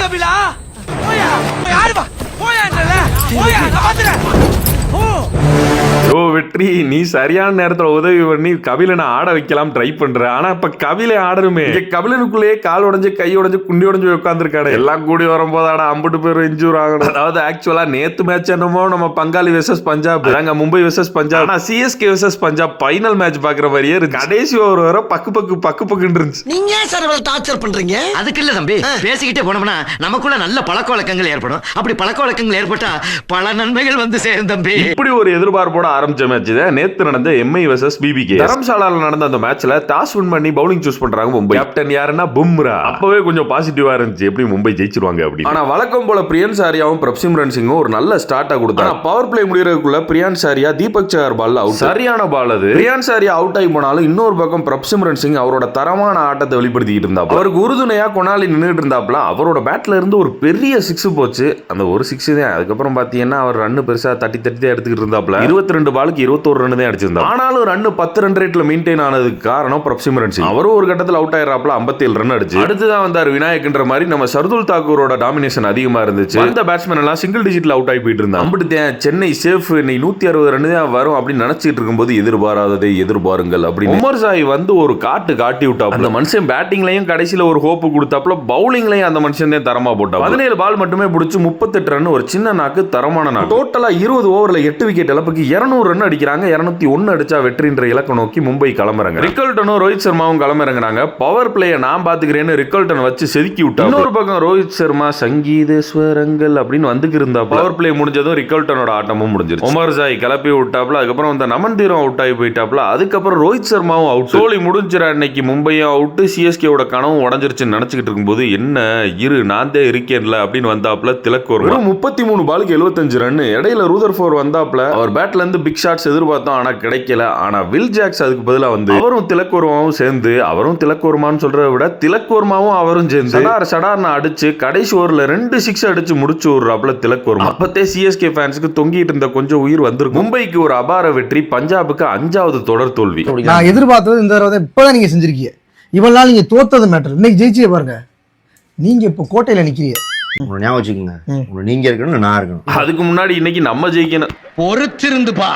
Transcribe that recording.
கபிலா போயா யாருப்பா போயான்றல போயா நான் பாத்துறேன். ஓ வெற்றி, நீ சரியான நேரத்துல உதவி பண்ணி கபிலனை ஆட வைக்கலாம் ட்ரை பண்ற. ஆனா இப்ப கபிலை ஆடணுமே. கபிலனுக்குள்ளேயே கால் உடைஞ்சு கை உடைஞ்சு குண்டி உடைஞ்சு உட்காந்துருக்காரு. எல்லாம் கூடி வரும்போதாடா அம்புட்டு பேர் இன்ஜூர் ஆகணும். அதாவது ஆக்சுவலா நேத்து மேட்ச் என்னமோ நம்ம பங்காளி வெர்சஸ் பஞ்சாப், நாங்க மும்பை வெர்சஸ் பஞ்சாப். ஆனா CSK versus Punjab final match பாக்குற மாதிரியே இருக்கு. கடைசி ஓவர் வர பக்கு பக்குன்னு இருந்துச்சு. நீங்க சார் இவ்வளவு டார்ச்சர் பண்றீங்க? அதுக்கு இல்ல தம்பி, பேசிக்கிட்டே போனோம்னா நமக்குள்ள நல்ல பழக்க வழக்கங்கள் ஏற்படும். அப்படி பழக்க வழக்கங்கள் ஏற்பட்டா பல நன்மைகள் வந்து சேரும் தம்பி. இப்படி ஒரு எதிர்பார்ப்போட ஆரம்பிச்ச மேட்ச் தான் நேத்து நடந்த எம்ஐ வெர்சஸ் பிபிகே. தரம்சாலால நடந்த அந்த மேட்ச்ல டாஸ் வின் பண்ணி பவுலிங் சூஸ் பண்றாங்க மும்பை. கேப்டன் யாருன்னா பும்ரா. அப்பவே கொஞ்சம் பாசிட்டிவா இருந்துச்சு, எப்படி மும்பை ஜெயிச்சிருவாங்க அப்படி. ஆனா வழக்கம் போல பிரியன்ஸ் ஆரியாவும் பிரப்சிம்ரன் சிங்கும் ஒரு நல்ல ஸ்டார்ட்டா கொடுத்தாங்க. பவர் பிளே முடியறதுக்குள்ள பிரியன்ஸ் ஆரியா தீபக் சஹர் பால்ல அவுட். சரியான பால் அது. பிரியன்ஸ் ஆரியா அவுட் ஆகி போனாலும் இன்னொரு பக்கம் பிரப்சிம்ரன் சிங் அவரோட தரமான ஆட்டத்தை வெளிப்படுத்திட்டு இருந்தா. அவருக்கு உறுதுணையா கொனாலி நின்றுட்டு இருந்தாப்ல. அவரோட பேட்ல இருந்து ஒரு பெரிய சிக்ஸ் போச்சு. அந்த ஒரு சிக்ஸ் தான். அதுக்கப்புறம் பாத்தீங்கன்னா அவர் ரன் பெருசா தட்டி தான் எடுத்துக்கிட்டு இருந்தாப்ல. 22 பாலுக்கு 21 ரன் தான் அடிச்சிருந்தார். ஆனாலும் ரன் 10 ரன் ரேட்ல மெயின்டைன் ஆனதுக்கு காரணம் பிரப்சிம்ரன் சிங். அவரும் ஒரு கட்டத்தில் அவுட் ஆயிராப்ல. 57 ரன் அடிச்சு அடுத்துதான் வந்தார் விநாயக்ன்ற மாதிரி. நம்ம சர்துல் தாக்கூரோட டாமினேஷன் அதிகமா இருந்துச்சு. அந்த பேட்ஸ்மேன் எல்லாம் சிங்கிள் டிஜிட்ல அவுட் ஆகி போயிட்டு இருந்தாங்க. அப்படித்தான் சென்னை சேஃப், நீ 160 ரன் தான் வரும் அப்படின்னு நினைச்சிட்டு இருக்கும்போது எதிர்பாராததை எதிர்பாருங்கள் அப்படின்னு உமர் சாய் வந்து ஒரு காட்டி விட்டாப்ல. அந்த மனுஷன் பேட்டிங்லயும் கடைசியில ஒரு ஹோப் கொடுத்தாப்ல, பவுலிங்லயும் அந்த மனுஷன் தான் தரமா போட்டா. 17 பால் மட்டுமே பிடிச்சு 38 ரன், ஒரு சின்ன நாக்கு, தரமான நாக்கு. டோட்டலா 20 ஓவர்ல 8 விக்கெட் இழப்புக்கு 200 ரன் அடிக்கிறாங்க. 201 அடிச்சா வெற்றின்ற இலக்கை நோக்கி மும்பை களமிறங்க. ரிக்கல்டனும் ரோஹித் சர்மாவும் களமிறங்கினாங்க. பவர் பிளேயை நான் பாத்துக்கிறேன்னு ரிக்கல்டன் வச்சு செதுக்கி விட்டா. இன்னொரு பக்கம் ரோஹித் சர்மா சங்கீதேஸ்வரங்கள் அப்படின்னு வந்துக்கு இருந்தா. பவர் பிளே முடிஞ்சதும் ரிக்கல்டனோட ஆட்டமும் முடிஞ்சிருச்சு. உமர் சாய் கிளப்பி விட்டாப்ல. அதுக்கப்புறம் அந்த நமன் தீரம் அவுட் ஆகி போயிட்டாப்ல. அதுக்கப்புறம் ரோஹித் சர்மாவும் அவுட். சோலி முடிஞ்சிடா இன்னைக்கு. மும்பையும் அவுட், சிஎஸ்கேவோட கனவும் உடஞ்சிருச்சுன்னு நினைச்சுக்கிட்டு இருக்கும்போது என்ன இரு நான் தான் இருக்கேன்ல அப்படின்னு வந்தாப்ல திலக் வர்மா. 33 பாலுக்கு 75 ரன். இடையில ரூதர்ஃபோர்ட் வந்தாப்ல. அவர் பேட்ல இருந்து பிக் ஷாட்ஸ் எதிர்பார்த்தோம், ஆனா கிடைக்கல. ஆனா வில் ஜாக்ஸ் அதுக்கு பதிலா வந்து அவரும் திலக் வர்மாவும் சேர்ந்து, அவரும் திலக் வர்மான்னு சொல்றதை விட திலக் வர்மாவும் அவரும் சேர்ந்து சடார்னு அடிச்சு கடைசி ஓவர்ல 2 சிக்ஸ் அடிச்சு முடிச்சு விடுறாப்ல திலக் வர்மா. அப்பத்தே சிஎஸ்கே ஃபேன்ஸ்க்கு தொங்கிட்டு இருந்த கொஞ்சம் உயிர் வந்திருக்கு. மும்பைக்கு ஒரு அபார வெற்றி, பஞ்சாபுக்கு 5வது தொடர் தோல்வி. நான் எதிர்பார்த்தது இந்த தடவை இப்பதான் நீங்க செஞ்சிருக்கீங்க. இவ்வளவு நாள் நீங்க தோத்தது மேட்டர், இன்னைக்கு ஜெயிச்சே பாருங்க. நீங்க இப்ப கோட்டையில நிக்கிறீங்க. ஞாபகம் வச்சுக்கோங்க, நீங்க இருக்கணும் நான் இருக்கணும். அதுக்கு முன்னாடி இன்னைக்கு நம்ம ஜெயிக்கணும். பொறுத்திருந்து பா.